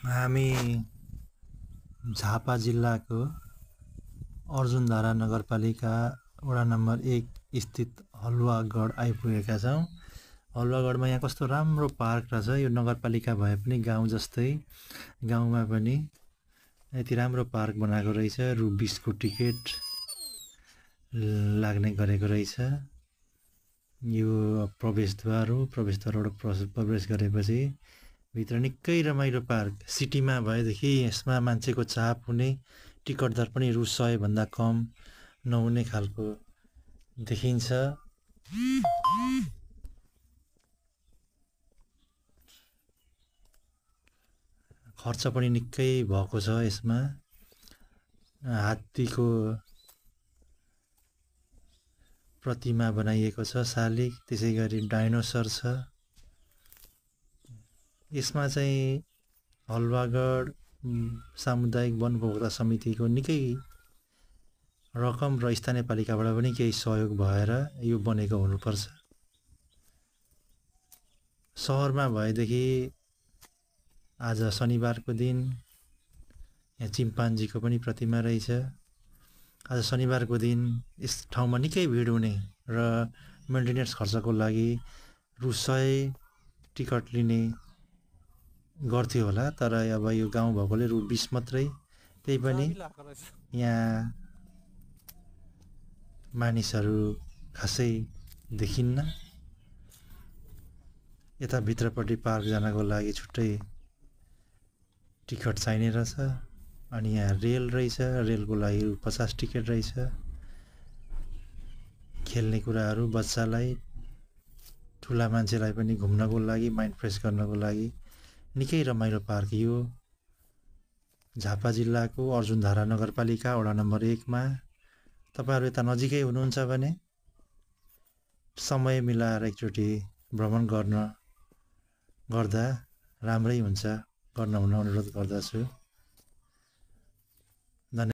हामी झापा जिल्लाको अर्जुनधारा नगरपालिका वडा नम्बर 1 स्थित हलुवागढ आइपुगेका छौँ। हलुवागढमा यहाँ कस्तो राम्रो पार्क रहेछ। यो नगरपालिका भए पनि गाउँ जस्तै गाउँमा पनि यति राम्रो पार्क बनाएको रहेछ। रु 20 को टिकट लाग्ने गरेको रहेछ। यो प्रवेशद्वार हो। प्रवेशद्वारबाट प्रवेश गरेपछि भित्र निकै रमाइलो पार्क। सिटीमा भएदेखि यसमा मान्छेको चाप हुने, टिकट दर पनि रु 100 भन्दा कम नहुने खालको देखिन्छ। खर्च पनि निकै भएको छ। यसमा हात्तीको प्रतिमा बनाइएको छ शालिग, त्यसै गरी डाइनोसर छ। यसमा चाहिँ हलुवागढ सामुदायिक वन उपभोक्ता समितिको निकै रकम र स्थानीय पालिकाबाट पनि केही सहयोग भएर यो बनेको हुनुपर्छ। सहरमा भएदेखि आज शनिबारको दिन यहाँ चिम्पान्जीको पनि प्रतिमा रहेछ। आज शनिबारको दिन यस ठाउँमा निकै भिड हुने र मेन्टेनेन्स खर्चको लागि रु 100 टिकट लिने गर्थ्यो होला। तर अब यो गाउँ भएकोले रु 20 मात्रै। त्यही पनि यहाँ मानिसहरू खासै देखिन्न। यता भित्रपट्टि पार्क जानको लागि छुट्टै टिकट चाहिने रहेछ। अनि यहाँ रेल रहेछ। रेलको लागि रु 50 टिकट रहेछ। खेल्ने कुराहरू बच्चालाई, ठुला मान्छेलाई पनि घुम्नको लागि, माइन्ड फ्रेस गर्नको लागि निकै रमाइलो पार्क यो झापा जिल्लाको अर्जुनधारा नगरपालिका वडा नम्बर 1 मा। तपाईहरु यता नजिकै हुनुहुन्छ भने समय मिलाएर एकचोटि भ्रमण गर्दा राम्रै हुन्छ। गर्न हुन अनुरोध गर्दछु।